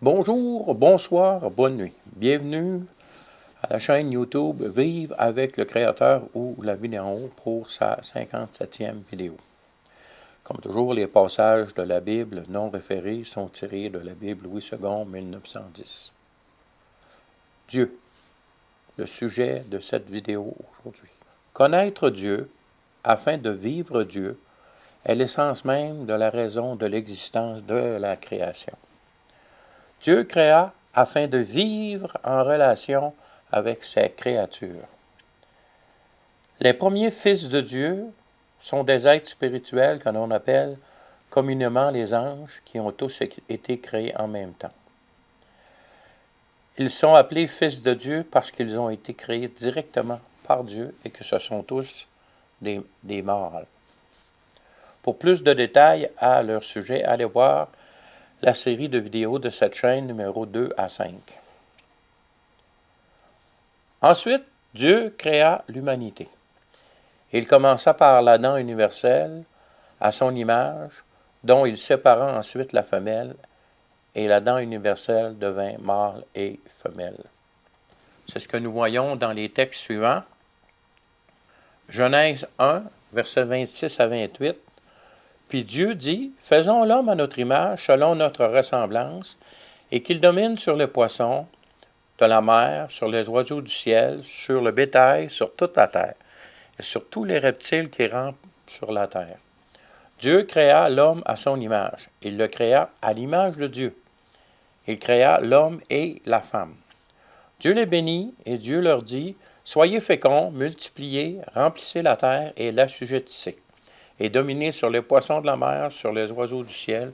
Bonjour, bonsoir, bonne nuit. Bienvenue à la chaîne YouTube Vive avec le Créateur ou la vidéo pour sa 57e vidéo. Comme toujours, les passages de la Bible non référés sont tirés de la Bible Louis II, 1910. Dieu, le sujet de cette vidéo aujourd'hui. Connaître Dieu, afin de vivre Dieu, est l'essence même de la raison de l'existence de la création. Dieu créa afin de vivre en relation avec ses créatures. Les premiers fils de Dieu sont des êtres spirituels que l'on appelle communément les anges, qui ont tous été créés en même temps. Ils sont appelés fils de Dieu parce qu'ils ont été créés directement par Dieu et que ce sont tous des mâles. Pour plus de détails à leur sujet, allez voir la série de vidéos de cette chaîne numéro 2 à 5. Ensuite, Dieu créa l'humanité. Il commença par l'Adam universel, à son image, dont il sépara ensuite la femelle, et l'Adam universel devint mâle et femelle. C'est ce que nous voyons dans les textes suivants. Genèse 1, versets 26 à 28. Puis Dieu dit, « Faisons l'homme à notre image, selon notre ressemblance, et qu'il domine sur les poissons de la mer, sur les oiseaux du ciel, sur le bétail, sur toute la terre, et sur tous les reptiles qui rampent sur la terre. » Dieu créa l'homme à son image. Il le créa à l'image de Dieu. Il créa l'homme et la femme. Dieu les bénit, et Dieu leur dit, « Soyez féconds, multipliez, remplissez la terre et l'assujettissez, et dominez sur les poissons de la mer, sur les oiseaux du ciel,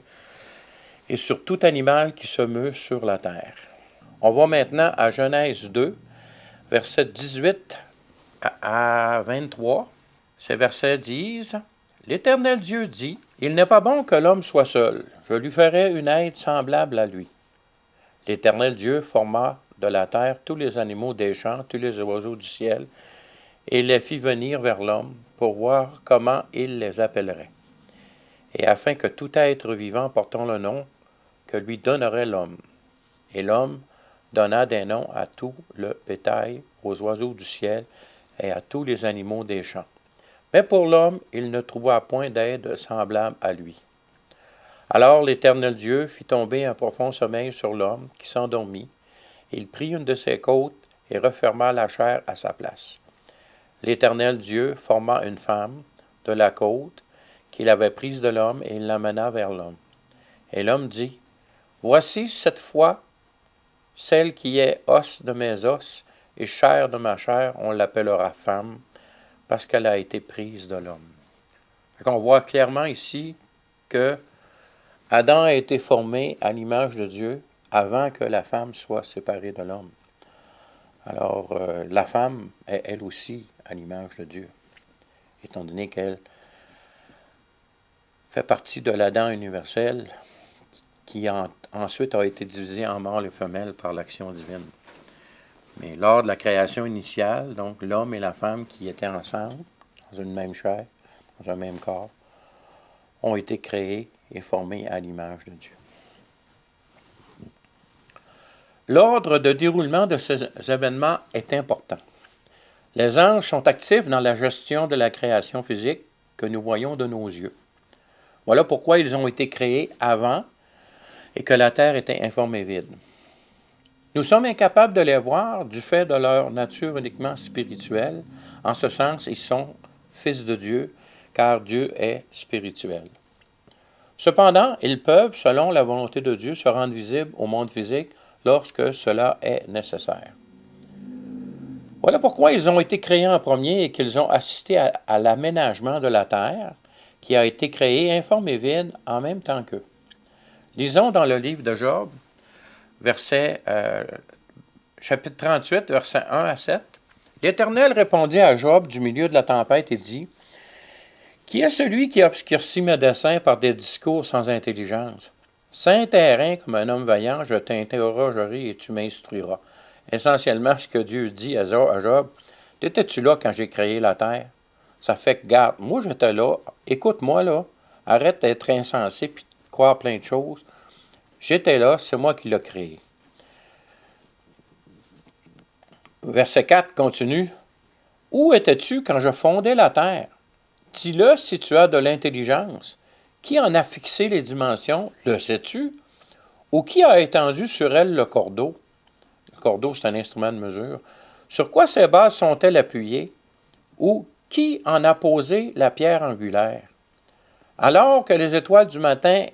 et sur tout animal qui se meut sur la terre. » On va maintenant à Genèse 2, versets 18 à 23. Ces versets disent, « L'Éternel Dieu dit, « Il n'est pas bon que l'homme soit seul. Je lui ferai une aide semblable à lui. » L'Éternel Dieu forma de la terre tous les animaux des champs, tous les oiseaux du ciel, et les fit venir vers l'homme pour voir comment il les appellerait. Et afin que tout être vivant portant le nom que lui donnerait l'homme. Et l'homme donna des noms à tout le bétail, aux oiseaux du ciel et à tous les animaux des champs. Mais pour l'homme, il ne trouva point d'aide semblable à lui. Alors l'Éternel Dieu fit tomber un profond sommeil sur l'homme qui s'endormit. Il prit une de ses côtes et referma la chair à sa place. L'Éternel Dieu forma une femme de la côte qu'il avait prise de l'homme et il l'amena vers l'homme. Et l'homme dit, « Voici cette fois celle qui est os de mes os et chair de ma chair, on l'appellera femme, parce qu'elle a été prise de l'homme. » On voit clairement ici que Adam a été formé à l'image de Dieu avant que la femme soit séparée de l'homme. Alors, la femme est elle aussi à l'image de Dieu, étant donné qu'elle fait partie de l'Adam universel qui ensuite a été divisé en mâle et femelle par l'action divine. Mais lors de la création initiale, donc l'homme et la femme qui étaient ensemble, dans une même chair, dans un même corps, ont été créés et formés à l'image de Dieu. L'ordre de déroulement de ces événements est important. Les anges sont actifs dans la gestion de la création physique que nous voyons de nos yeux. Voilà pourquoi ils ont été créés avant et que la terre était informe et vide. Nous sommes incapables de les voir du fait de leur nature uniquement spirituelle. En ce sens, ils sont fils de Dieu, car Dieu est spirituel. Cependant, ils peuvent, selon la volonté de Dieu, se rendre visibles au monde physique lorsque cela est nécessaire. Voilà pourquoi ils ont été créés en premier et qu'ils ont assisté à l'aménagement de la terre, qui a été créée informe et vide en même temps qu'eux. Lisons dans le livre de Job, chapitre 38, versets 1 à 7. L'Éternel répondit à Job du milieu de la tempête et dit, « Qui est celui qui obscurcit mes desseins par des discours sans intelligence? Saint terrain comme un homme vaillant, je t'interrogerai et tu m'instruiras. » Essentiellement, ce que Dieu dit à Job, « T'étais-tu là quand j'ai créé la terre? Ça fait que, garde, moi j'étais là, écoute-moi là, arrête d'être insensé puis de croire plein de choses. J'étais là, c'est moi qui l'ai créé. Verset 4 continue. Où étais-tu quand je fondais la terre? Dis-le si tu as de l'intelligence. Qui en a fixé les dimensions? Le sais-tu? Ou qui a étendu sur elle le cordeau? Le cordeau, c'est un instrument de mesure. Sur quoi ces bases sont-elles appuyées? Ou qui en a posé la pierre angulaire? Alors que les étoiles du matin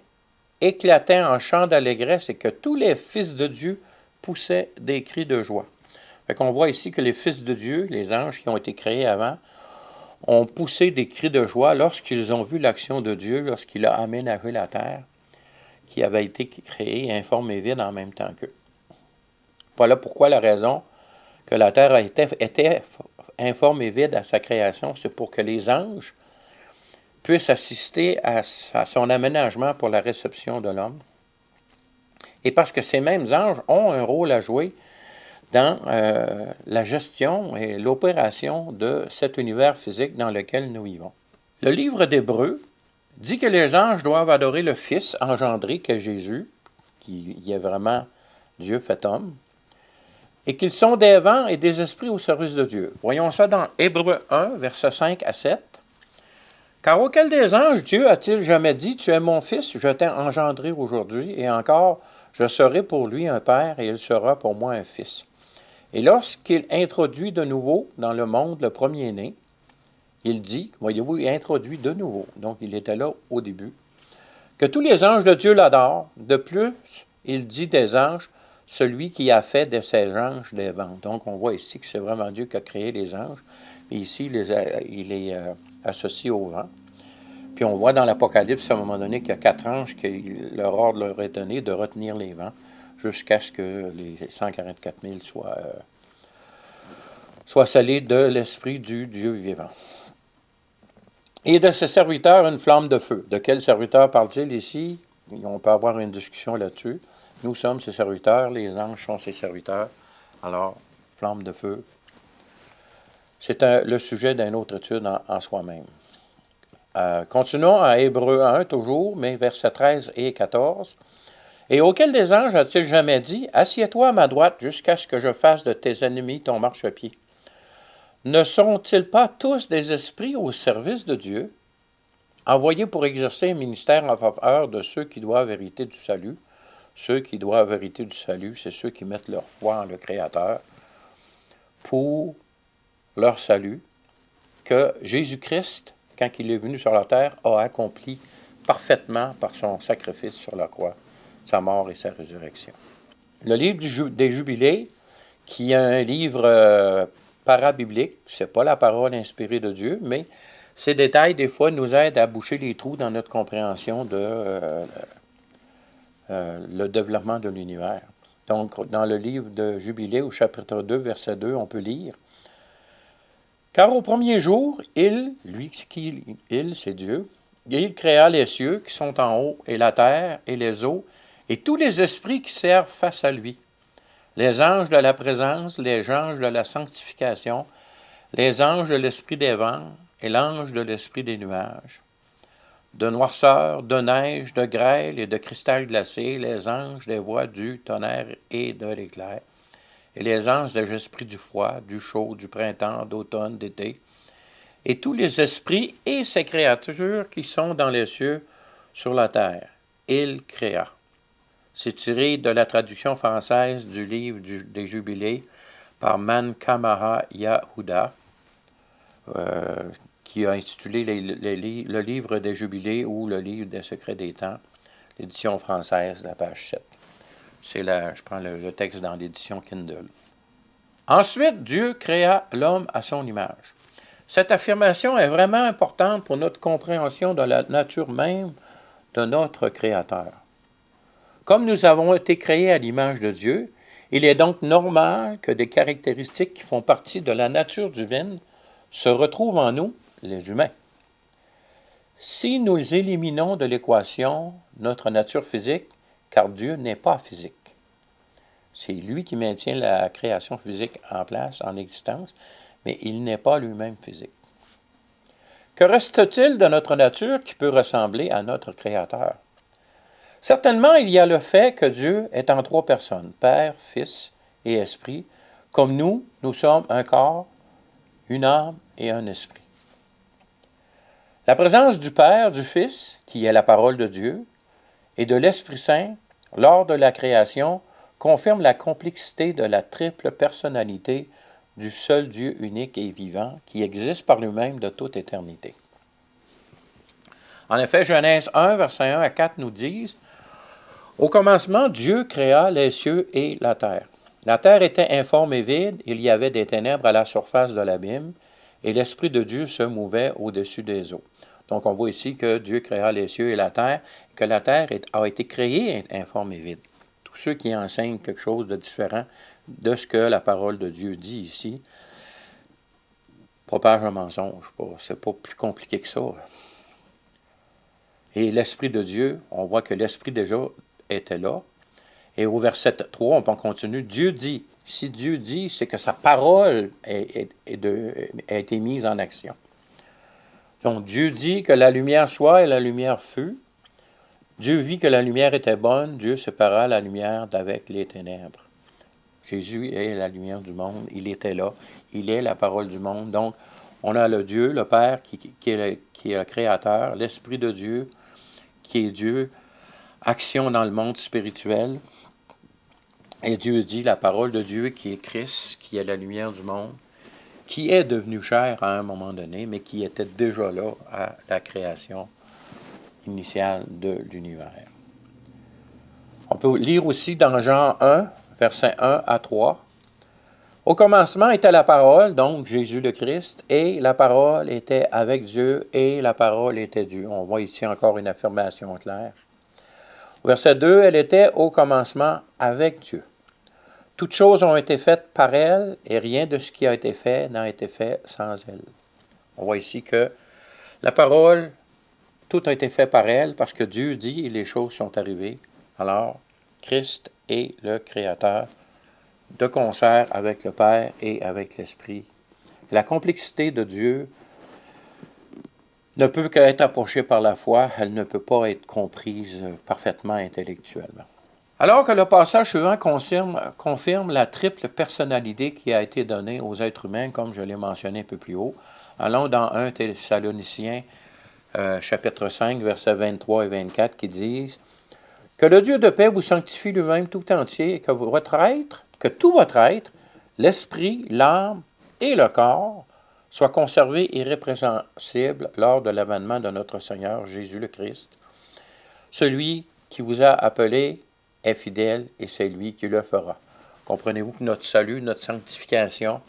éclataient en chants d'allégresse et que tous les fils de Dieu poussaient des cris de joie. Fait qu'on voit ici que les fils de Dieu, les anges qui ont été créés avant, ont poussé des cris de joie lorsqu'ils ont vu l'action de Dieu, lorsqu'il a aménagé la terre, qui avait été créée informe et vide en même temps qu'eux. Voilà pourquoi la raison que la terre était informe et vide à sa création, c'est pour que les anges puissent assister à son aménagement pour la réception de l'homme. Et parce que ces mêmes anges ont un rôle à jouer dans la gestion et l'opération de cet univers physique dans lequel nous vivons. Le livre d'Hébreux dit que les anges doivent adorer le Fils engendré qu'est Jésus, qui est vraiment Dieu fait homme, et qu'ils sont des vents et des esprits au service de Dieu. Voyons ça dans Hébreux 1, versets 5 à 7. Car auquel des anges Dieu a-t-il jamais dit, tu es mon fils, je t'ai engendré aujourd'hui, et encore, je serai pour lui un père, et il sera pour moi un fils. Et lorsqu'il introduit de nouveau dans le monde le premier-né, il dit, voyez-vous, il introduit de nouveau, donc il était là au début, que tous les anges de Dieu l'adorent. De plus, il dit des anges, celui qui a fait de ces anges des vents. Donc on voit ici que c'est vraiment Dieu qui a créé les anges, et ici il les associe aux vents. Puis on voit dans l'Apocalypse, à un moment donné, qu'il y a 4 anges que leur ordre leur est donné de retenir les vents jusqu'à ce que les 144 000 soient scellés de l'esprit du Dieu vivant. Et de ses serviteurs, une flamme de feu. De quel serviteur parle-t-il ici? On peut avoir une discussion là-dessus. Nous sommes ses serviteurs, les anges sont ses serviteurs. Alors, flamme de feu. C'est le sujet d'une autre étude en soi-même. Continuons à Hébreux 1 toujours, mais versets 13 et 14. Et auquel des anges a-t-il jamais dit, assieds-toi à ma droite jusqu'à ce que je fasse de tes ennemis ton marchepied? Ne sont-ils pas tous des esprits au service de Dieu, envoyés pour exercer un ministère en faveur de ceux qui doivent hériter du salut? Ceux qui doivent hériter du salut, c'est ceux qui mettent leur foi en le Créateur pour leur salut, que Jésus-Christ, quand il est venu sur la terre, a accompli parfaitement par son sacrifice sur la croix, sa mort et sa résurrection. Le livre des Jubilés, qui est un livre parabiblique, c'est pas la parole inspirée de Dieu, mais ces détails, des fois, nous aident à boucher les trous dans notre compréhension de le développement de l'univers. Donc, dans le livre de Jubilé, au chapitre 2, verset 2, on peut lire « Car au premier jour, il, c'est Dieu, il créa les cieux qui sont en haut, et la terre, et les eaux, et tous les esprits qui servent face à lui, les anges de la présence, les anges de la sanctification, les anges de l'esprit des vents, et l'ange de l'esprit des nuages. De noirceur, de neige, de grêle et de cristal glacé, les anges des voix du tonnerre et de l'éclair, et les anges des esprits du froid, du chaud, du printemps, d'automne, d'été, et tous les esprits et ces créatures qui sont dans les cieux, sur la terre. Il créa. C'est tiré de la traduction française du livre des Jubilés par Mankamara Yahuda, qui a intitulé le livre des Jubilés ou le livre des secrets des temps, l'édition française, la page 7. Je prends le texte dans l'édition Kindle. Ensuite, Dieu créa l'homme à son image. Cette affirmation est vraiment importante pour notre compréhension de la nature même de notre Créateur. Comme nous avons été créés à l'image de Dieu, il est donc normal que des caractéristiques qui font partie de la nature divine se retrouvent en nous, les humains. Si nous éliminons de l'équation notre nature physique, car Dieu n'est pas physique, c'est lui qui maintient la création physique en place, en existence, mais il n'est pas lui-même physique. Que reste-t-il de notre nature qui peut ressembler à notre Créateur? Certainement, il y a le fait que Dieu est en trois personnes, Père, Fils et Esprit. Comme nous sommes un corps, une âme et un esprit. La présence du Père, du Fils, qui est la parole de Dieu, et de l'Esprit Saint, lors de la création, confirme la complexité de la triple personnalité du seul Dieu unique et vivant qui existe par lui-même de toute éternité. En effet, Genèse 1, versets 1 à 4 nous disent « Au commencement, Dieu créa les cieux et la terre. La terre était informe et vide, il y avait des ténèbres à la surface de l'abîme, et l'Esprit de Dieu se mouvait au-dessus des eaux. » Donc, on voit ici que Dieu créa les cieux et la terre, que la terre a été créée informe et vide. Tous ceux qui enseignent quelque chose de différent de ce que la parole de Dieu dit ici propagent un mensonge. C'est pas plus compliqué que ça. Et l'Esprit de Dieu, on voit que l'Esprit déjà était là. Et au verset 3, on continue. Dieu dit. Si Dieu dit, c'est que sa parole a été mise en action. Donc, Dieu dit que la lumière soit et la lumière fut. Dieu vit que la lumière était bonne. Dieu sépara la lumière d'avec les ténèbres. Jésus est la lumière du monde. Il était là. Il est la parole du monde. Donc, on a le Dieu, le Père, qui est le Créateur, l'Esprit de Dieu, qui est Dieu, action dans le monde spirituel. Et Dieu dit, la parole de Dieu, qui est Christ, qui est la lumière du monde, qui est devenu chair à un moment donné, mais qui était déjà là à la création initiale de l'univers. On peut lire aussi dans Jean 1, versets 1 à 3. Au commencement était la parole, donc Jésus le Christ, et la parole était avec Dieu, et la parole était Dieu. On voit ici encore une affirmation claire. Verset 2, elle était au commencement avec Dieu. Toutes choses ont été faites par elle, et rien de ce qui a été fait n'a été fait sans elle. On voit ici que la parole, tout a été fait par elle, parce que Dieu dit et les choses sont arrivées. Alors, Christ est le Créateur, de concert avec le Père et avec l'Esprit. La complexité de Dieu ne peut qu'être approchée par la foi, elle ne peut pas être comprise parfaitement intellectuellement. Alors que le passage suivant confirme la triple personnalité qui a été donnée aux êtres humains, comme je l'ai mentionné un peu plus haut, allons dans 1 Thessaloniciens, chapitre 5, versets 23 et 24, qui disent « Que le Dieu de paix vous sanctifie lui-même tout entier, et que tout votre être, l'esprit, l'âme et le corps, soient conservés irrépréhensibles lors de l'avènement de notre Seigneur Jésus le Christ. Celui qui vous a appelé est fidèle et c'est lui qui le fera. » Comprenez-vous que notre salut, notre sanctification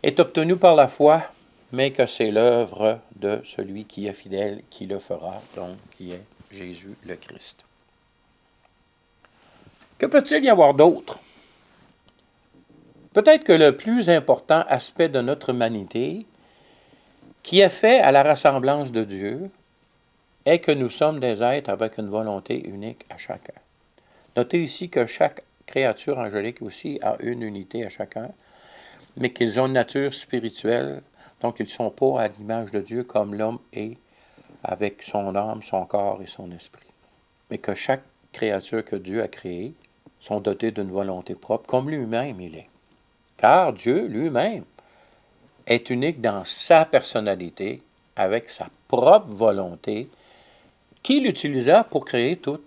est obtenue par la foi, mais que c'est l'œuvre de celui qui est fidèle qui le fera, donc qui est Jésus le Christ. Que peut-il y avoir d'autre? Peut-être que le plus important aspect de notre humanité, qui est fait à la ressemblance de Dieu, est que nous sommes des êtres avec une volonté unique à chacun. Notez ici que chaque créature angélique aussi a une unité à chacun, mais qu'ils ont une nature spirituelle, donc ils ne sont pas à l'image de Dieu comme l'homme est, avec son âme, son corps et son esprit. Mais que chaque créature que Dieu a créée sont dotées d'une volonté propre, comme lui-même il est. Car Dieu lui-même est unique dans sa personnalité, avec sa propre volonté, qu'il utilisa pour créer toute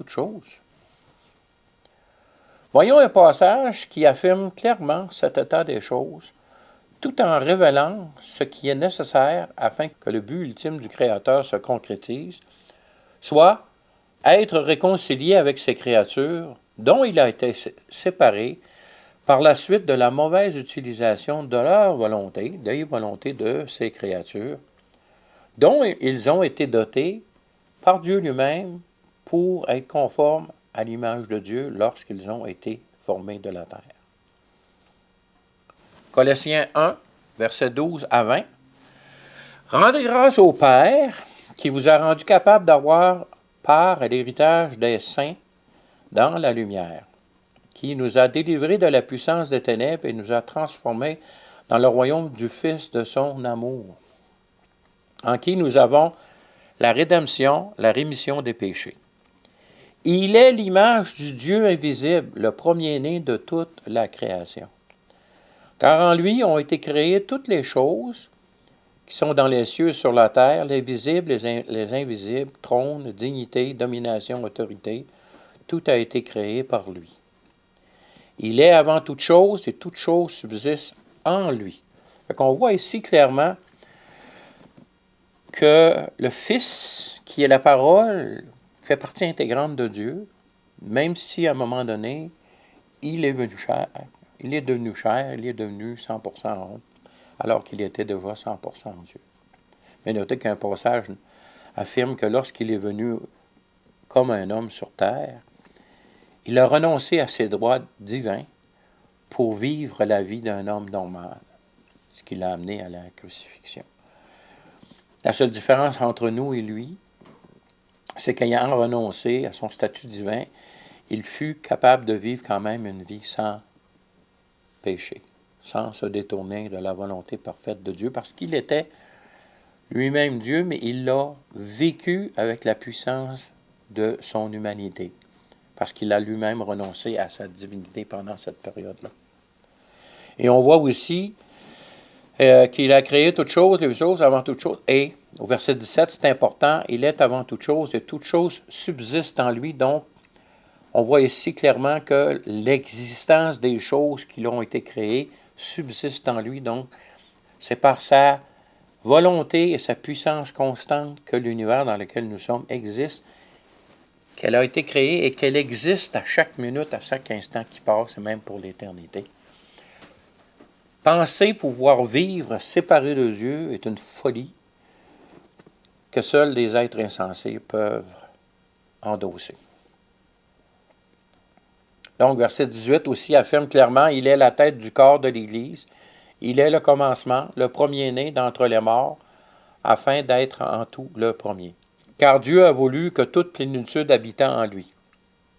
chose. Voyons un passage qui affirme clairement cet état des choses, tout en révélant ce qui est nécessaire afin que le but ultime du Créateur se concrétise, soit être réconcilié avec ses créatures dont il a été séparé par la suite de la mauvaise utilisation de leur volonté, des volontés de ces créatures, dont ils ont été dotés par Dieu lui-même pour être conformes à l'image de Dieu lorsqu'ils ont été formés de la terre. Colossiens 1, versets 12 à 20. Rendez grâce au Père qui vous a rendu capable d'avoir part à l'héritage des saints dans la lumière, qui nous a délivrés de la puissance des ténèbres et nous a transformés dans le royaume du Fils de son amour, en qui nous avons la rédemption, la rémission des péchés. Il est l'image du Dieu invisible, le premier-né de toute la création. Car en lui ont été créées toutes les choses qui sont dans les cieux et sur la terre, les visibles, les invisibles, trône, dignité, domination, autorité. Tout a été créé par lui. Il est avant toute chose et toute chose subsiste en lui. On voit ici clairement que le Fils, qui est la parole, fait partie intégrante de Dieu, même si à un moment donné, il est venu chair, il est devenu chair, il est devenu 100% homme, alors qu'il était déjà 100% Dieu. Mais notez qu'un passage affirme que lorsqu'il est venu comme un homme sur terre, il a renoncé à ses droits divins pour vivre la vie d'un homme normal, ce qui l'a amené à la crucifixion. La seule différence entre nous et lui, c'est qu'ayant renoncé à son statut divin, il fut capable de vivre quand même une vie sans péché, sans se détourner de la volonté parfaite de Dieu, parce qu'il était lui-même Dieu, mais il l'a vécu avec la puissance de son humanité, parce qu'il a lui-même renoncé à sa divinité pendant cette période-là. Et on voit aussi qu'il a créé toutes choses, les choses avant toutes choses, et au verset 17, c'est important, il est avant toutes choses, et toutes choses subsistent en lui, donc on voit ici clairement que l'existence des choses qui l'ont été créées subsiste en lui, donc c'est par sa volonté et sa puissance constante que l'univers dans lequel nous sommes existe, qu'elle a été créée et qu'elle existe à chaque minute, à chaque instant qui passe, et même pour l'éternité. Penser pouvoir vivre séparé de Dieu est une folie que seuls des êtres insensés peuvent endosser. Donc, verset 18 aussi affirme clairement, il est la tête du corps de l'Église, il est le commencement, le premier-né d'entre les morts, afin d'être en tout le premier. Car Dieu a voulu que toute plénitude habitant en lui.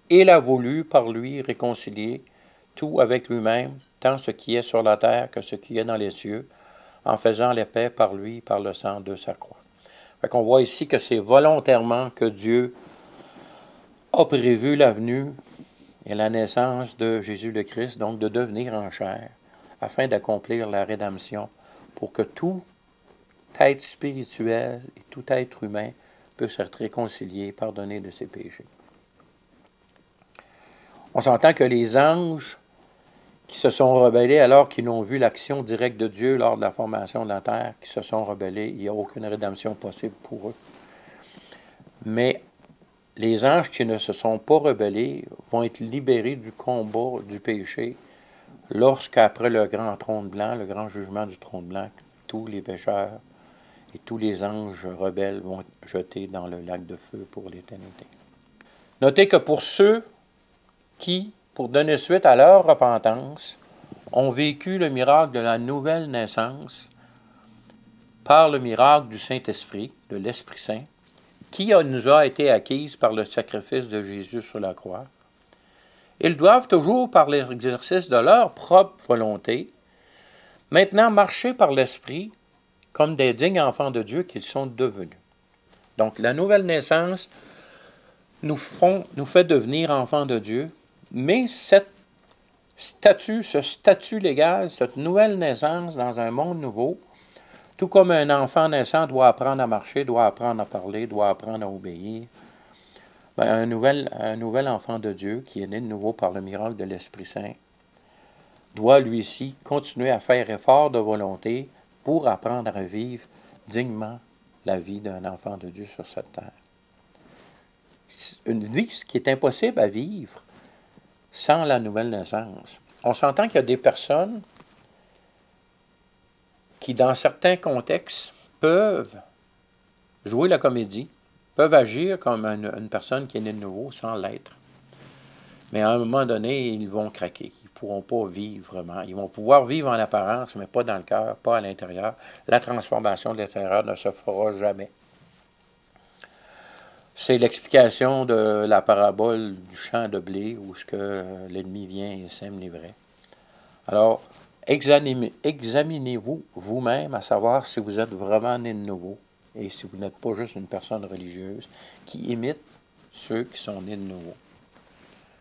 Il a voulu par lui réconcilier tout avec lui-même, tant ce qui est sur la terre que ce qui est dans les cieux, en faisant la paix par lui, par le sang de sa croix. Fait qu'on voit ici que c'est volontairement que Dieu a prévu la venue et la naissance de Jésus le Christ, donc de devenir en chair, afin d'accomplir la rédemption, pour que tout être spirituel et tout être humain puisse être réconcilié, pardonné de ses péchés. On s'entend que les anges qui se sont rebellés alors qu'ils n'ont vu l'action directe de Dieu lors de la formation de la terre, qui se sont rebellés, il n'y a aucune rédemption possible pour eux. Mais les anges qui ne se sont pas rebellés vont être libérés du combat du péché lorsqu'après le grand trône blanc, le grand jugement du trône blanc, tous les pécheurs et tous les anges rebelles vont être jetés dans le lac de feu pour l'éternité. Notez que pour ceux qui, pour donner suite à leur repentance, ont vécu le miracle de la nouvelle naissance par le miracle du Saint-Esprit, de l'Esprit Saint, qui nous a été acquise par le sacrifice de Jésus sur la croix. Ils doivent toujours, par l'exercice de leur propre volonté, maintenant marcher par l'Esprit comme des dignes enfants de Dieu qu'ils sont devenus. Donc, la nouvelle naissance nous fait devenir enfants de Dieu, mais ce statut légal, cette nouvelle naissance dans un monde nouveau, tout comme un enfant naissant doit apprendre à marcher, doit apprendre à parler, doit apprendre à obéir, un nouvel enfant de Dieu, qui est né de nouveau par le miracle de l'Esprit Saint, doit lui aussi continuer à faire effort de volonté pour apprendre à vivre dignement la vie d'un enfant de Dieu sur cette terre. Une vie qui est impossible à vivre sans la nouvelle naissance. On s'entend qu'il y a des personnes qui, dans certains contextes, peuvent jouer la comédie, peuvent agir comme une personne qui est née de nouveau sans l'être. Mais à un moment donné, ils vont craquer. Ils ne pourront pas vivre vraiment. Ils vont pouvoir vivre en apparence, mais pas dans le cœur, pas à l'intérieur. La transformation de l'intérieur ne se fera jamais. C'est l'explication de la parabole du champ de blé où ce que l'ennemi vient et sème l'ivraie. Alors, examinez-vous vous-même à savoir si vous êtes vraiment né de nouveau et si vous n'êtes pas juste une personne religieuse qui imite ceux qui sont nés de nouveau.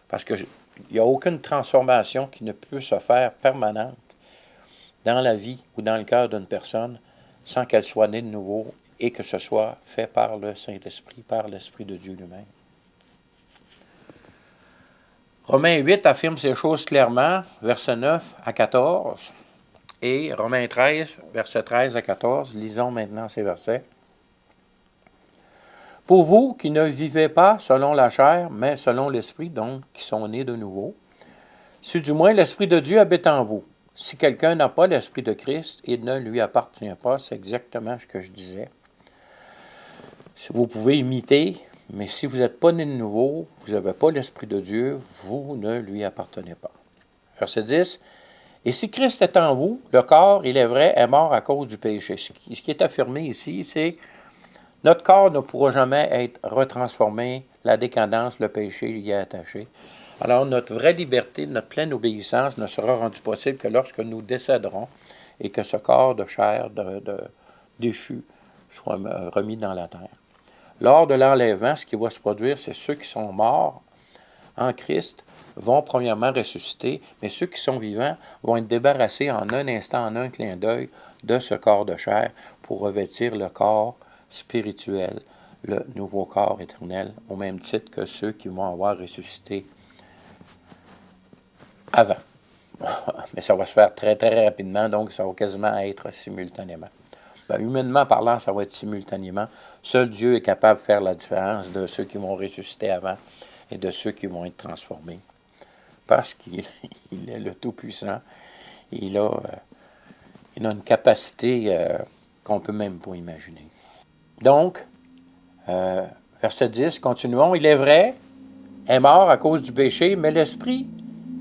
Parce qu'il n'y a aucune transformation qui ne peut se faire permanente dans la vie ou dans le cœur d'une personne sans qu'elle soit née de nouveau et que ce soit fait par le Saint-Esprit, par l'Esprit de Dieu lui-même. Romains 8 affirme ces choses clairement, versets 9 à 14, et Romains 13, versets 13 à 14, lisons maintenant ces versets. Pour vous qui ne vivez pas selon la chair, mais selon l'Esprit, donc qui sont nés de nouveau, si du moins l'Esprit de Dieu habite en vous. Si quelqu'un n'a pas l'Esprit de Christ, il ne lui appartient pas. C'est exactement ce que je disais. Vous pouvez imiter, mais si vous n'êtes pas né de nouveau, vous n'avez pas l'Esprit de Dieu, vous ne lui appartenez pas. Verset 10. Et si Christ est en vous, le corps, il est vrai, est mort à cause du péché. Ce qui est affirmé ici, c'est notre corps ne pourra jamais être retransformé, la décadence, le péché y est attaché. Alors, notre vraie liberté, notre pleine obéissance ne sera rendue possible que lorsque nous décéderons et que ce corps de chair déchu soit remis dans la terre. Lors de l'enlèvement, ce qui va se produire, c'est ceux qui sont morts en Christ vont premièrement ressusciter, mais ceux qui sont vivants vont être débarrassés en un instant, en un clin d'œil, de ce corps de chair pour revêtir le corps spirituel, le nouveau corps éternel, au même titre que ceux qui vont avoir ressuscité avant. Mais ça va se faire très, très rapidement, donc ça va quasiment être simultanément. Humainement parlant, ça va être simultanément. Seul Dieu est capable de faire la différence de ceux qui vont ressusciter avant et de ceux qui vont être transformés. Parce qu'il est le Tout-Puissant. Il a une capacité qu'on ne peut même pas imaginer. Donc, verset 10, continuons. Il est vrai, est mort à cause du péché, mais l'Esprit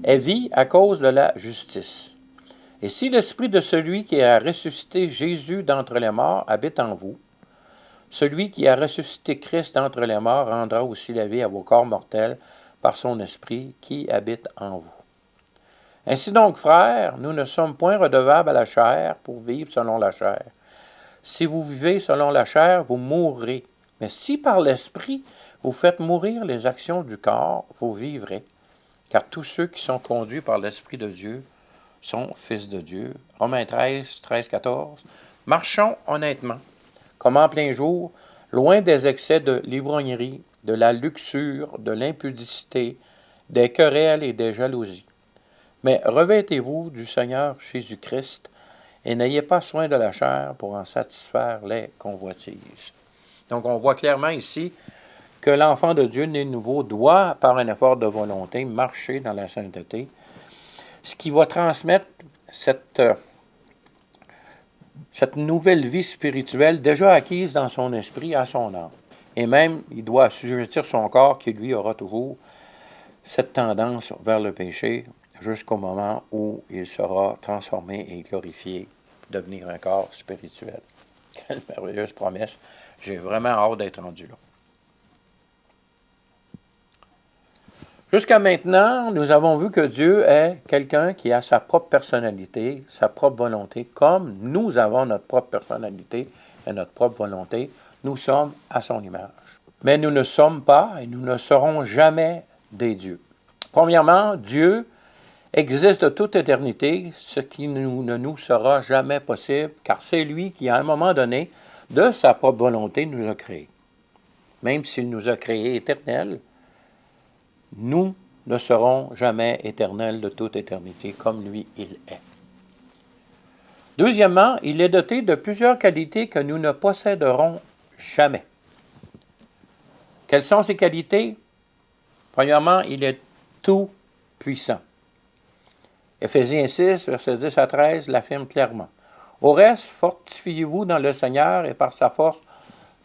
est vie à cause de la justice. Et si l'Esprit de celui qui a ressuscité Jésus d'entre les morts habite en vous, celui qui a ressuscité Christ d'entre les morts rendra aussi la vie à vos corps mortels par son Esprit qui habite en vous. Ainsi donc, frères, nous ne sommes point redevables à la chair pour vivre selon la chair. Si vous vivez selon la chair, vous mourrez. Mais si par l'Esprit vous faites mourir les actions du corps, vous vivrez. Car tous ceux qui sont conduits par l'Esprit de Dieu sont fils de Dieu. Romains 13, 14. Marchons honnêtement, comme en plein jour, loin des excès de l'ivrognerie, de la luxure, de l'impudicité, des querelles et des jalousies. Mais revêtez-vous du Seigneur Jésus-Christ et n'ayez pas soin de la chair pour en satisfaire les convoitises. Donc on voit clairement ici que l'enfant de Dieu né de nouveau doit, par un effort de volonté, marcher dans la sainteté, ce qui va transmettre cette nouvelle vie spirituelle déjà acquise dans son esprit à son âme. Et même, il doit assujettir son corps qui, lui, aura toujours cette tendance vers le péché jusqu'au moment où il sera transformé et glorifié pour devenir un corps spirituel. Quelle merveilleuse promesse. J'ai vraiment hâte d'être rendu là. Jusqu'à maintenant, nous avons vu que Dieu est quelqu'un qui a sa propre personnalité, sa propre volonté, comme nous avons notre propre personnalité et notre propre volonté. Nous sommes à son image. Mais nous ne sommes pas et nous ne serons jamais des dieux. Premièrement, Dieu existe de toute éternité, ce qui ne nous sera jamais possible, car c'est lui qui, à un moment donné, de sa propre volonté, nous a créés. Même s'il nous a créés éternels, nous ne serons jamais éternels de toute éternité, comme lui, il est. Deuxièmement, il est doté de plusieurs qualités que nous ne posséderons jamais. Quelles sont ces qualités? Premièrement, il est tout puissant. Éphésiens 6, versets 10 à 13, l'affirme clairement. Au reste, fortifiez-vous dans le Seigneur et par sa force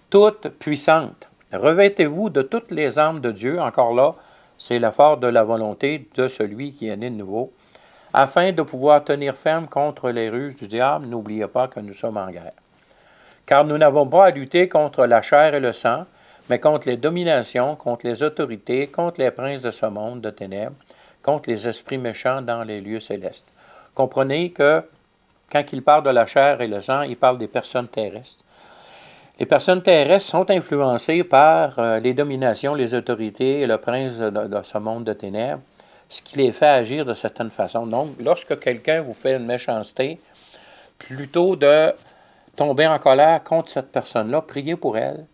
toute puissante. Revêtez-vous de toutes les armes de Dieu, encore là, c'est l'effort de la volonté de celui qui est né de nouveau, afin de pouvoir tenir ferme contre les ruses du diable. N'oubliez pas que nous sommes en guerre. Car nous n'avons pas à lutter contre la chair et le sang, mais contre les dominations, contre les autorités, contre les princes de ce monde de ténèbres, contre les esprits méchants dans les lieux célestes. Comprenez que quand il parle de la chair et le sang, il parle des personnes terrestres. Les personnes terrestres sont influencées par les dominations, les autorités et le prince de ce monde de ténèbres, ce qui les fait agir de certaines façons. Donc, lorsque quelqu'un vous fait une méchanceté, plutôt de tomber en colère contre cette personne-là, priez pour elle,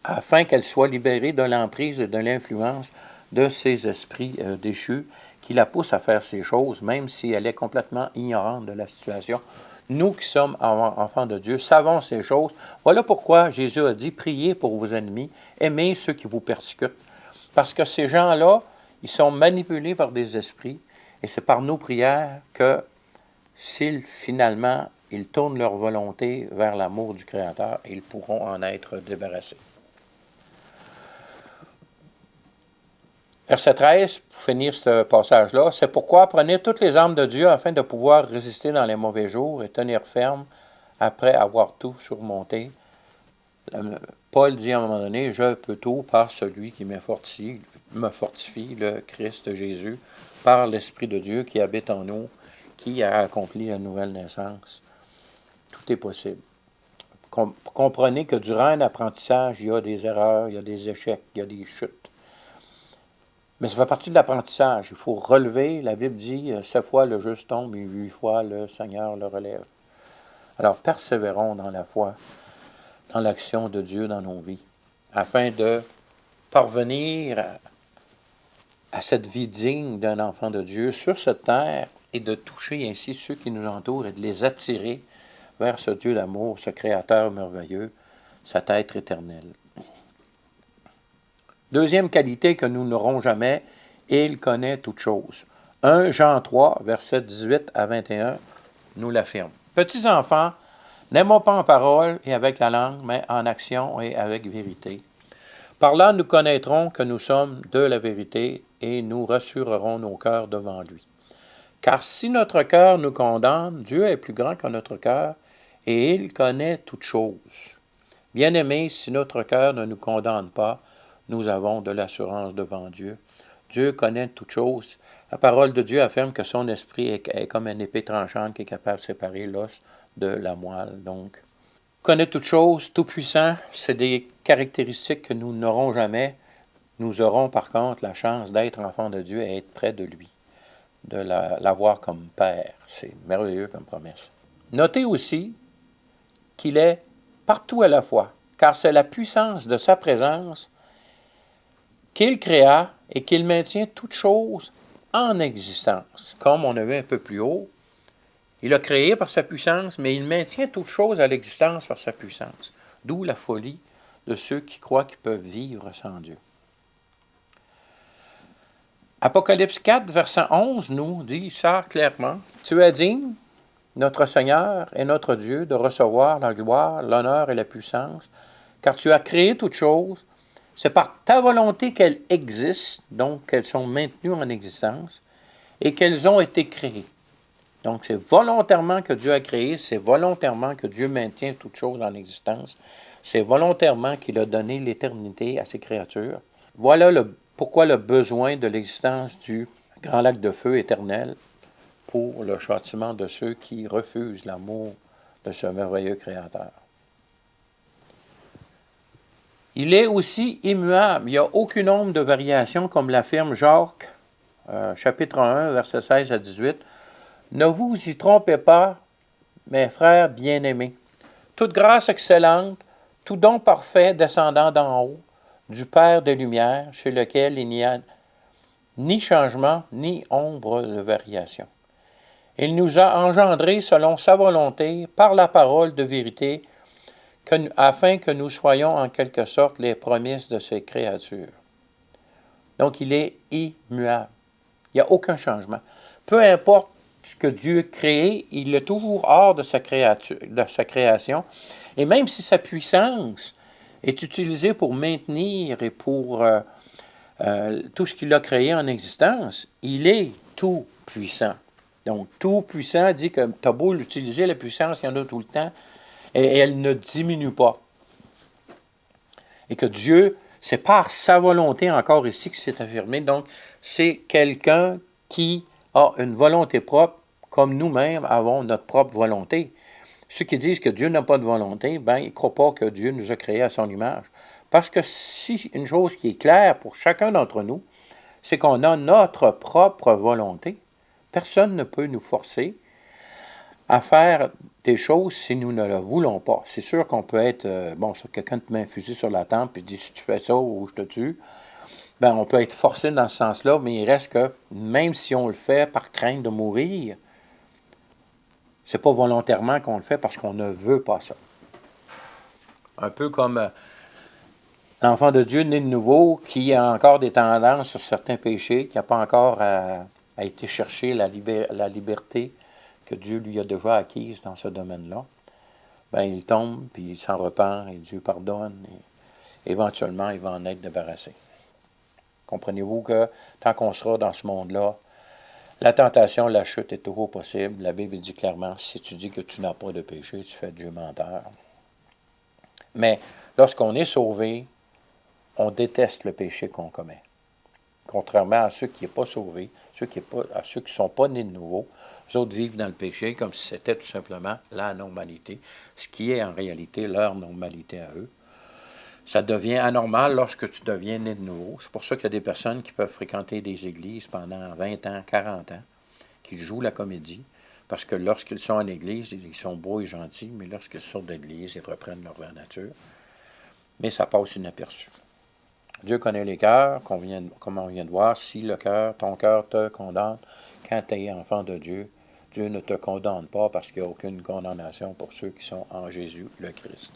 afin qu'elle soit libérée de l'emprise et de l'influence de ces esprits déchus qui la poussent à faire ces choses, même si elle est complètement ignorante de la situation. Nous qui sommes enfants de Dieu savons ces choses. Voilà pourquoi Jésus a dit, priez pour vos ennemis, aimez ceux qui vous persécutent. Parce que ces gens-là, ils sont manipulés par des esprits, et c'est par nos prières que, s'ils finalement, ils tournent leur volonté vers l'amour du Créateur, ils pourront en être débarrassés. Verset 13, pour finir ce passage-là, c'est pourquoi prenez toutes les armes de Dieu afin de pouvoir résister dans les mauvais jours et tenir ferme après avoir tout surmonté. Paul dit à un moment donné, je peux tout par celui qui me fortifie, le Christ Jésus, par l'Esprit de Dieu qui habite en nous, qui a accompli la nouvelle naissance. Tout est possible. Comprenez que durant un apprentissage, il y a des erreurs, il y a des échecs, il y a des chutes. Mais ça fait partie de l'apprentissage. Il faut relever. La Bible dit, 7 fois le juste tombe et 8 fois le Seigneur le relève. Alors, persévérons dans la foi, dans l'action de Dieu dans nos vies, afin de parvenir à cette vie digne d'un enfant de Dieu sur cette terre et de toucher ainsi ceux qui nous entourent et de les attirer vers ce Dieu d'amour, ce Créateur merveilleux, cet être éternel. Deuxième qualité que nous n'aurons jamais, il connaît toutes choses. 1 Jean 3, versets 18 à 21, nous l'affirme. Petits enfants, n'aimons pas en parole et avec la langue, mais en action et avec vérité. Par là, nous connaîtrons que nous sommes de la vérité et nous rassurerons nos cœurs devant lui. Car si notre cœur nous condamne, Dieu est plus grand que notre cœur et il connaît toutes choses. Bien-aimés, si notre cœur ne nous condamne pas, nous avons de l'assurance devant Dieu. Dieu connaît toutes choses. La parole de Dieu affirme que son esprit est comme une épée tranchante qui est capable de séparer l'os de la moelle. Donc, connaît toutes choses, tout puissant, c'est des caractéristiques que nous n'aurons jamais. Nous aurons par contre la chance d'être enfants de Dieu et être près de lui, de l'avoir comme Père. C'est merveilleux comme promesse. Notez aussi qu'il est partout à la fois, car c'est la puissance de sa présence qu'il créa et qu'il maintient toutes choses en existence. Comme on a vu un peu plus haut, il a créé par sa puissance, mais il maintient toutes choses à l'existence par sa puissance. D'où la folie de ceux qui croient qu'ils peuvent vivre sans Dieu. Apocalypse 4, verset 11, nous dit ça clairement. « Tu es digne, notre Seigneur et notre Dieu, de recevoir la gloire, l'honneur et la puissance, car tu as créé toutes choses. C'est par ta volonté qu'elles existent, donc qu'elles sont maintenues en existence, et qu'elles ont été créées. » Donc, c'est volontairement que Dieu a créé, c'est volontairement que Dieu maintient toutes choses en existence, c'est volontairement qu'il a donné l'éternité à ses créatures. Voilà pourquoi le besoin de l'existence du grand lac de feu éternel pour le châtiment de ceux qui refusent l'amour de ce merveilleux Créateur. Il est aussi immuable. Il n'y a aucune ombre de variation, comme l'affirme Jacques, chapitre 1, versets 16 à 18. « Ne vous y trompez pas, mes frères bien-aimés. Toute grâce excellente, tout don parfait descendant d'en haut, du Père des Lumières, chez lequel il n'y a ni changement, ni ombre de variation. Il nous a engendrés selon sa volonté, par la parole de vérité, afin que nous soyons en quelque sorte les promesses de ses créatures. » Donc, il est immuable. Il n'y a aucun changement. Peu importe ce que Dieu crée, il est toujours hors de sa création. Et même si sa puissance est utilisée pour maintenir et pour tout ce qu'il a créé en existence, il est tout puissant. Donc, tout puissant dit que tu as beau l'utiliser, la puissance, il y en a tout le temps, et elle ne diminue pas. Et que Dieu, c'est par sa volonté encore ici que c'est affirmé. Donc, c'est quelqu'un qui a une volonté propre, comme nous-mêmes avons notre propre volonté. Ceux qui disent que Dieu n'a pas de volonté, ben, ils ne croient pas que Dieu nous a créés à son image. Parce que si une chose qui est claire pour chacun d'entre nous, c'est qu'on a notre propre volonté. Personne ne peut nous forcer à faire des choses si nous ne le voulons pas. C'est sûr qu'on peut être, si quelqu'un te met un fusil sur la tempe et dit si tu fais ça ou je te tue, ben on peut être forcé dans ce sens-là, mais il reste que même si on le fait par crainte de mourir, c'est pas volontairement qu'on le fait parce qu'on ne veut pas ça. Un peu comme l'enfant de Dieu né de nouveau qui a encore des tendances sur certains péchés, qui n'a pas encore à été chercher la liberté que Dieu lui a déjà acquise dans ce domaine-là. Ben, il tombe, puis il s'en repent, et Dieu pardonne, et éventuellement, il va en être débarrassé. Comprenez-vous que tant qu'on sera dans ce monde-là, la tentation, la chute est toujours possible. La Bible dit clairement, si tu dis que tu n'as pas de péché, tu fais Dieu menteur. Mais lorsqu'on est sauvé, on déteste le péché qu'on commet. Contrairement à ceux qui ne sont pas sauvés, à ceux qui ne sont pas nés de nouveau, eux autres vivent dans le péché comme si c'était tout simplement la normalité, ce qui est en réalité leur normalité à eux. Ça devient anormal lorsque tu deviens né de nouveau. C'est pour ça qu'il y a des personnes qui peuvent fréquenter des églises pendant 20 ans, 40 ans, qui jouent la comédie, parce que lorsqu'ils sont en église, ils sont beaux et gentils, mais lorsqu'ils sortent d'église, ils reprennent leur vraie nature. Mais ça passe inaperçu. Dieu connaît les cœurs, comme on vient de voir. Si ton cœur te condamne, quand tu es enfant de Dieu, Dieu ne te condamne pas parce qu'il n'y a aucune condamnation pour ceux qui sont en Jésus le Christ.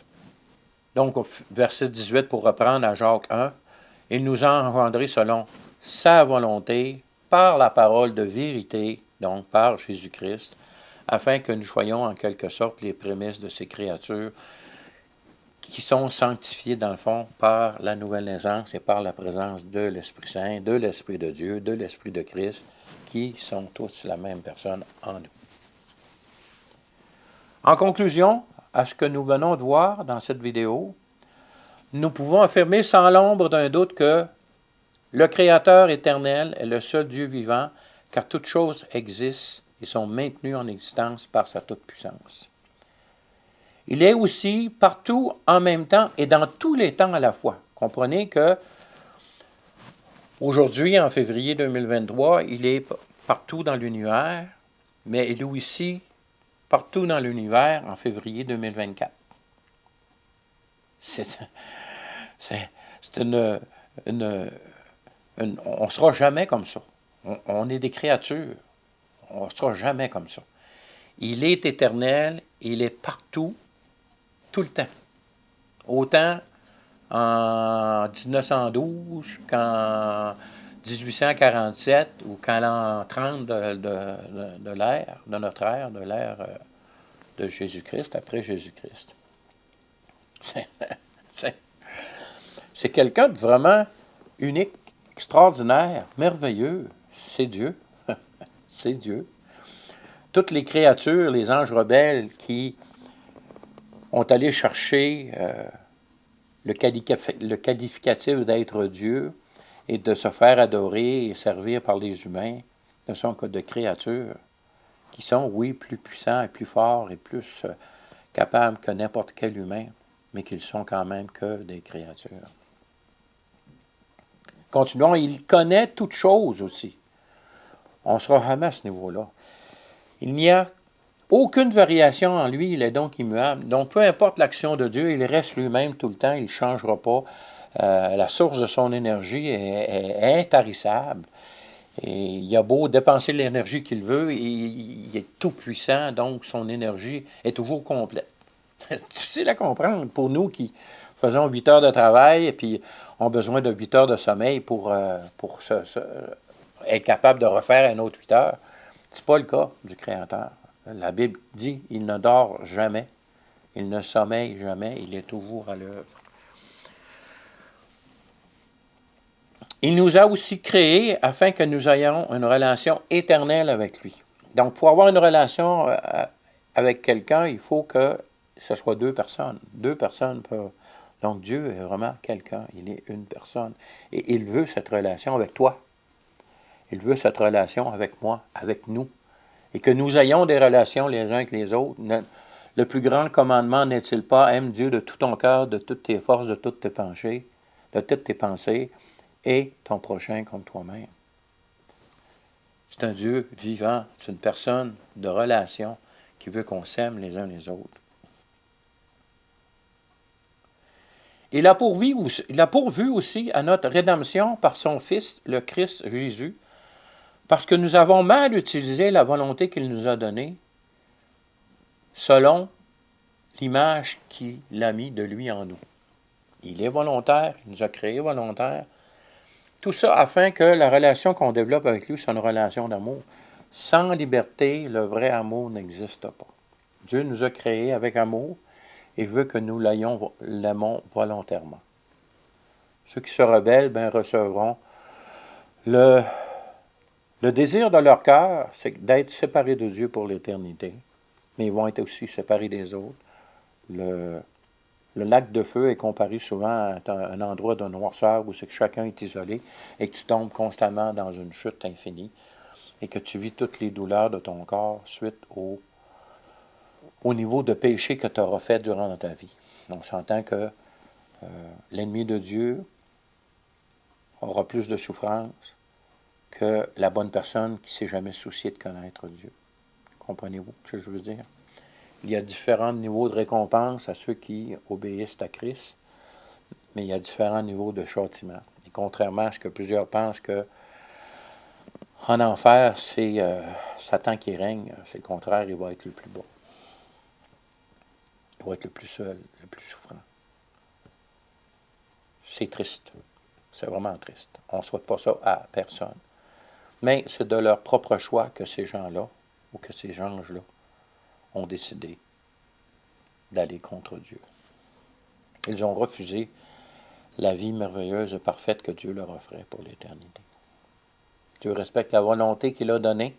Donc, verset 18, pour reprendre à Jacques 1, « Il nous a engendrés selon sa volonté, par la parole de vérité, donc par Jésus-Christ, afin que nous soyons en quelque sorte les prémices de ces créatures qui sont sanctifiées dans le fond par la nouvelle naissance et par la présence de l'Esprit Saint, de l'Esprit de Dieu, de l'Esprit de Christ, qui sont tous la même personne en nous. » En conclusion, à ce que nous venons de voir dans cette vidéo, nous pouvons affirmer sans l'ombre d'un doute que le Créateur éternel est le seul Dieu vivant, car toutes choses existent et sont maintenues en existence par sa toute-puissance. Il est aussi partout en même temps et dans tous les temps à la fois. Comprenez que aujourd'hui, en février 2023, il est partout dans l'univers, mais il est aussi partout dans l'univers en février 2024. On ne sera jamais comme ça. On est des créatures. On ne sera jamais comme ça. Il est éternel, il est partout, tout le temps. Autant en 1912 qu'en 1847 ou qu'en l'an 30 de l'ère, de notre ère, de l'ère de Jésus-Christ, après Jésus-Christ. C'est quelqu'un de vraiment unique, extraordinaire, merveilleux. C'est Dieu. C'est Dieu. Toutes les créatures, les anges rebelles qui ont allé chercher le qualificatif d'être Dieu et de se faire adorer et servir par les humains, ne sont que de créatures qui sont, oui, plus puissants et plus forts et plus capables que n'importe quel humain, mais qu'ils sont quand même que des créatures. Continuons, il connaît toutes choses aussi. On ne sera jamais à ce niveau-là. Il n'y a aucune variation en lui, il est donc immuable. Donc, peu importe l'action de Dieu, il reste lui-même tout le temps, il ne changera pas. La source de son énergie est intarissable. Et il a beau dépenser l'énergie qu'il veut, il est tout puissant, donc son énergie est toujours complète. Difficile à comprendre pour nous qui faisons 8 heures de travail et puis ont besoin de 8 heures de sommeil pour être capable de refaire un autre 8 heures. Ce n'est pas le cas du Créateur. La Bible dit il ne dort jamais, il ne sommeille jamais, il est toujours à l'œuvre. Il nous a aussi créés afin que nous ayons une relation éternelle avec lui. Donc, pour avoir une relation avec quelqu'un, il faut que ce soit deux personnes. Deux personnes peuvent. Donc, Dieu est vraiment quelqu'un. Il est une personne. Et il veut cette relation avec toi. Il veut cette relation avec moi, avec nous. Et que nous ayons des relations les uns avec les autres. Le plus grand commandement n'est-il pas: aime Dieu de tout ton cœur, de toutes tes forces, de toutes tes pensées, et ton prochain comme toi-même? C'est un Dieu vivant, c'est une personne de relation qui veut qu'on s'aime les uns les autres. Il a pourvu aussi à notre rédemption par son Fils, le Christ Jésus, parce que nous avons mal utilisé la volonté qu'il nous a donnée, selon l'image qu'il a mis de lui en nous. Il est volontaire, il nous a créés volontaires. Tout ça afin que la relation qu'on développe avec lui soit une relation d'amour. Sans liberté, le vrai amour n'existe pas. Dieu nous a créés avec amour et veut que nous l'aimons volontairement. Ceux qui se rebellent, recevront le désir de leur cœur, c'est d'être séparés de Dieu pour l'éternité, mais ils vont être aussi séparés des autres. Le lac de feu est comparé souvent à un endroit de noirceur où c'est que chacun est isolé et que tu tombes constamment dans une chute infinie et que tu vis toutes les douleurs de ton corps suite au niveau de péché que tu auras fait durant ta vie. On s'entend que l'ennemi de Dieu aura plus de souffrance que la bonne personne qui ne s'est jamais souciée de connaître Dieu. Comprenez-vous ce que je veux dire? Il y a différents niveaux de récompense à ceux qui obéissent à Christ, mais il y a différents niveaux de châtiment. Et contrairement à ce que plusieurs pensent que en enfer, c'est Satan qui règne, c'est le contraire, il va être le plus bas. Il va être le plus seul, le plus souffrant. C'est triste. C'est vraiment triste. On ne souhaite pas ça à personne. Mais c'est de leur propre choix que ces gens-là, ou que ces anges-là, ont décidé d'aller contre Dieu. Ils ont refusé la vie merveilleuse et parfaite que Dieu leur offrait pour l'éternité. Dieu respecte la volonté qu'il a donnée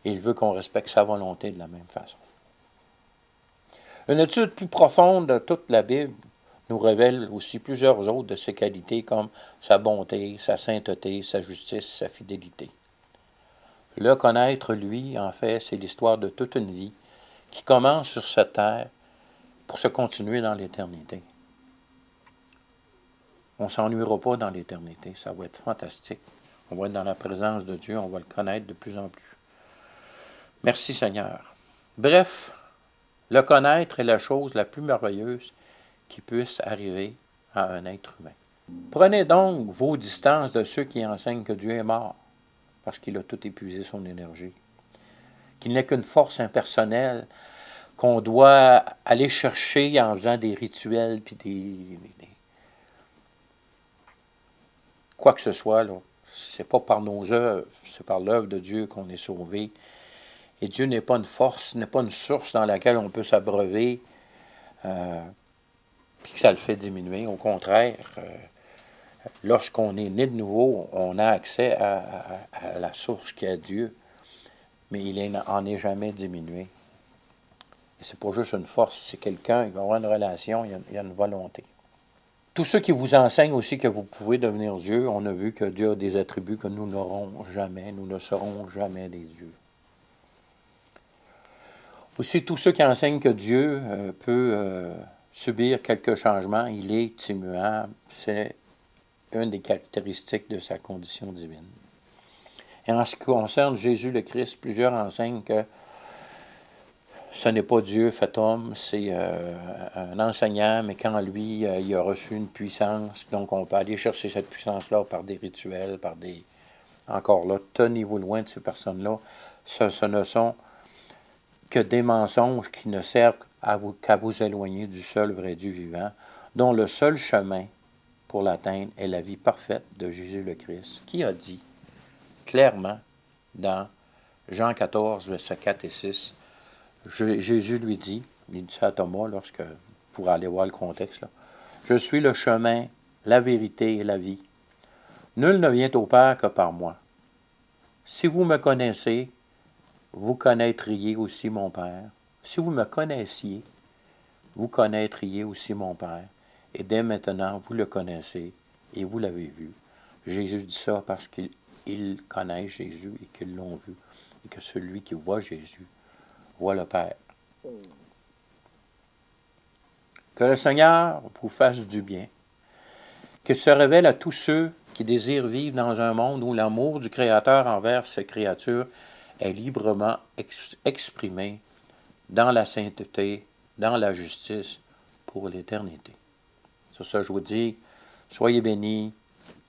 et il veut qu'on respecte sa volonté de la même façon. Une étude plus profonde de toute la Bible nous révèle aussi plusieurs autres de ses qualités comme sa bonté, sa sainteté, sa justice, sa fidélité. Le connaître, lui, en fait, c'est l'histoire de toute une vie qui commence sur cette terre pour se continuer dans l'éternité. On ne s'ennuiera pas dans l'éternité, ça va être fantastique. On va être dans la présence de Dieu, on va le connaître de plus en plus. Merci Seigneur. Bref, le connaître est la chose la plus merveilleuse qui puisse arriver à un être humain. Prenez donc vos distances de ceux qui enseignent que Dieu est mort, parce qu'il a tout épuisé son énergie, qu'il n'est qu'une force impersonnelle qu'on doit aller chercher en faisant des rituels puis quoi que ce soit, là. C'est pas par nos œuvres, c'est par l'œuvre de Dieu qu'on est sauvé. Et Dieu n'est pas une force, n'est pas une source dans laquelle on peut s'abreuver, puis que ça le fait diminuer. Au contraire, lorsqu'on est né de nouveau, on a accès à la source qui est Dieu, mais il n'en est jamais diminué. Et c'est pas juste une force, c'est quelqu'un, il va avoir une relation, il y a une volonté. Tous ceux qui vous enseignent aussi que vous pouvez devenir Dieu, on a vu que Dieu a des attributs que nous n'aurons jamais, nous ne serons jamais des dieux. Aussi, tous ceux qui enseignent que Dieu peut subir quelques changements, il est immuable, c'est une des caractéristiques de sa condition divine. Et en ce qui concerne Jésus le Christ, plusieurs enseignent que ce n'est pas Dieu fait homme, c'est un enseignant, mais qu'en lui, il a reçu une puissance. Donc, on peut aller chercher cette puissance-là par des rituels, par des... Encore là, tenez-vous loin de ces personnes-là. Ce ne sont que des mensonges qui ne servent qu'à vous éloigner du seul vrai Dieu vivant, dont le seul chemin pour l'atteindre est la vie parfaite de Jésus le Christ, qui a dit clairement dans Jean 14, versets 4 et 6, Jésus lui dit, il dit ça à Thomas, pour aller voir le contexte, là, je suis le chemin, la vérité et la vie. Nul ne vient au Père que par moi. Si vous me connaissez, vous connaîtriez aussi mon Père. Si vous me connaissiez, vous connaîtriez aussi mon Père. Et dès maintenant, vous le connaissez et vous l'avez vu. Jésus dit ça parce qu'ils connaissent Jésus et qu'ils l'ont vu. Et que celui qui voit Jésus voit le Père. Que le Seigneur vous fasse du bien. Qu'il se révèle à tous ceux qui désirent vivre dans un monde où l'amour du Créateur envers ses créatures est librement exprimé dans la sainteté, dans la justice, pour l'éternité. Sur ce, je vous dis, soyez bénis,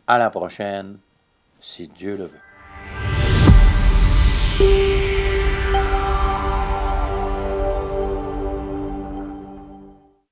à la prochaine, si Dieu le veut.